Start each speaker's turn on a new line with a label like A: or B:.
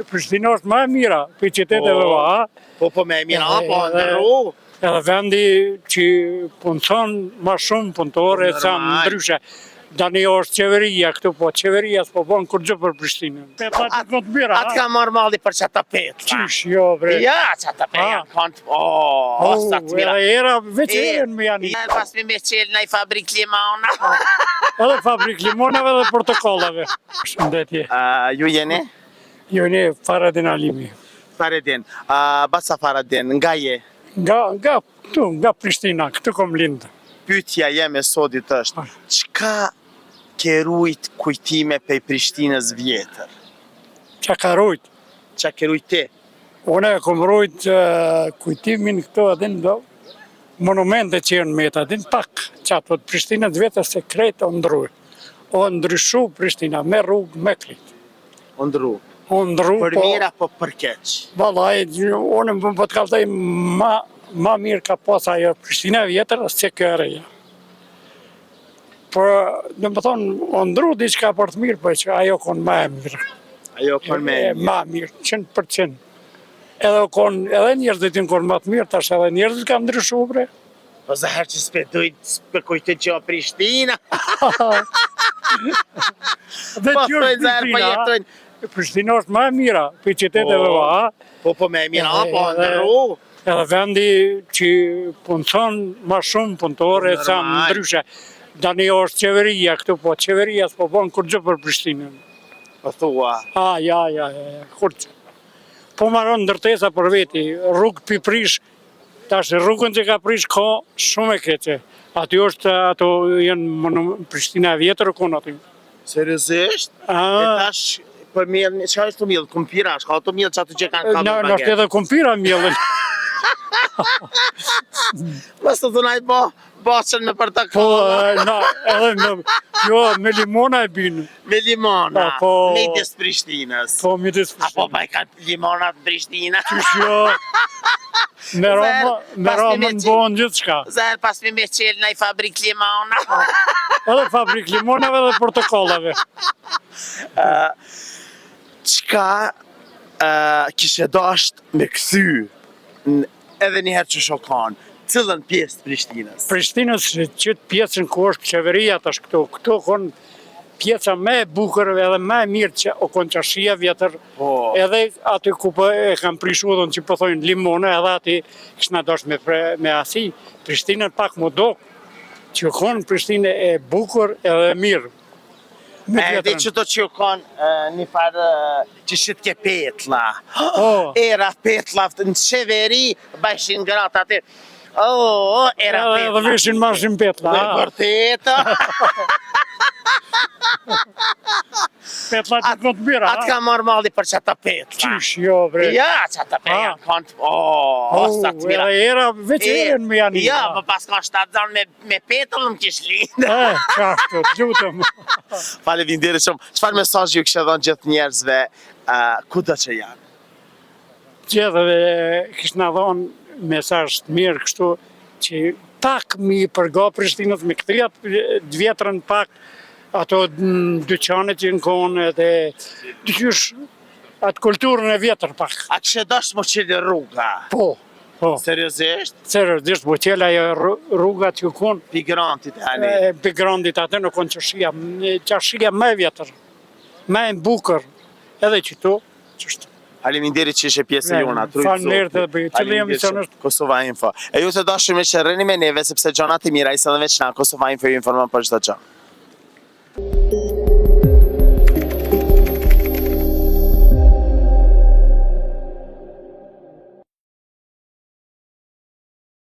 A: Prishtina është më e mira, për qyteteve va.
B: Po me e mira, po ndërru.
A: Edhe vendi që punëson ma shumë punëtore, sa ndryshe. Dani është qeveria këtu, po qeveria s'po bon kur gjë për Prishtinën.
B: Atë ka marrë malli për që ta petë.
A: Qish, jo, bre.
B: Ja, që ta petë janë kontë. Sa të mira.
A: Edhe era veç erën me janë.
B: Pas me qelë në i fabrik limona.
A: Edhe fabrik limonave dhe portokollave. Shëndetje.
B: Ju jeni?
A: Jo, ne Faradin Alimi.
B: Faradin. Basa Faradin, nga je?
A: Nga Prishtina, këtu kom lindë.
B: Pyetja jeme sodit është, qka ke rujt kujtime pej Prishtinës vjetër?
A: Qa ka rujt?
B: Qa ke rujt ti?
A: Une kom rujt kujtimin këto adin do monumente që janë me të adin pak. Qatë të Prishtinës vjetër se kretë o ndruj. O ndryshu Prishtina, me rrugë, me klitë.
B: O ndru?
A: O ndru,
B: për mira po për keq?
A: Valaj, une më po të kaltoj ma mirë ka pas ajo Prishtina vjetër, se kjo e reja. Por, në më thonë, o ndru diçka për të mirë, për që ajo konë ma e mirë.
B: Ajo konë me e mirë?
A: Ma mirë, 100%. Edhe njerëzit në konë ma të mirë, tash edhe njerëzit ka ndryshu, bre.
B: Po zahër që s'pe kujtë që o Prishtina.
A: Dhe që është Prishtina, Prishtina është ma e mira, për qyteteve va.
B: Po me e mira, po ndërru.
A: Edhe vendi që punëson ma shumë punëtore, sa ndryshe. Dani është qeveria këtu, po qeveria s'po bon kur gjë për Prishtinën.
B: Po thua?
A: Ja, kur që. Po maron ndërtesa për veti, rrugë pi prish, tash rrugën që ka prish ka shumë e keqe. Aty është, ato jenë Prishtina e vjetër konë aty.
B: Seriosisht? E tash, për mjellë, që është të mjellë, kumpira, shka të mjellë që aty që kanë kamë baget?
A: Nështë edhe kumpira mjellën.
B: Mas të dhunaj bashën me për të
A: kohë. Jo, me limona e binë.
B: Me limona, midis Prishtinës.
A: Po, midis Prishtinës.
B: Apo pa i ka limonat Prishtina.
A: Qysh jo, me ramën bonë gjithë shka.
B: Zahër pas me qelë në i fabrik limona.
A: Edhe fabrik limonave dhe portokollave.
B: Qka kishe dasht me këthy edhe njëherë që shokon, cilën pjesë të Prishtinës?
A: Prishtinës qëtë pjesën ku është qeveria tash këto konë pjesa me e bukër edhe me e mirë që o konë qashia vjetër, edhe aty ku e kam prishu dhe në që pëthojnë limone, edhe aty kështë nga dasht me asi, Prishtinën pak më do, që konë Prishtinë e bukër edhe mirë.
B: Edhe që do që konë një farë që shqit ke petla. Era petla në qeveri, bajshin gratë aty. Era petla.
A: Edhe vishin mashin petla.
B: Dhe vërteta.
A: Petla që të të mira.
B: Atë ka marrë malli për që ta petla.
A: Qish, jo, bre.
B: Ja, që ta petla janë kontë. Sa të mira.
A: Edhe era veç erën me janë.
B: Ja, për pas ka 7 zanë me petëllë më kish lindë.
A: Qashtu, të gjutëm.
B: Faleminderit shumë. Çfarë mesazhi ju kishte dhënë gjithë njerëzve kudo që janë?
A: Gjithëve kishtë nga dhënë mesazh të mirë kështu që pak mi përga Prishtinës me këtëjat vjetrën pak ato dyqane që në konë edhe dyqysh atë kulturën e vjetër pak.
B: A kështë dashtë më qëllë rruga?
A: Po.
B: Seriosisht?
A: Seriosisht, po qëllë ajo rruga që konë.
B: Pigrantit e ani?
A: Pigrantit atë në konë qashia me vjetër, me bukër, edhe qëto, qështë.
B: Faleminderit që ishe pjesë e jona, trujtë
A: Faleminderit edhe për qëllë emision është
B: Kosova Info. E ju të dashur me që rëni me neve, sepse gjonat e mira, i së dhe veç na, Kosova Info ju informon për çdo gjë.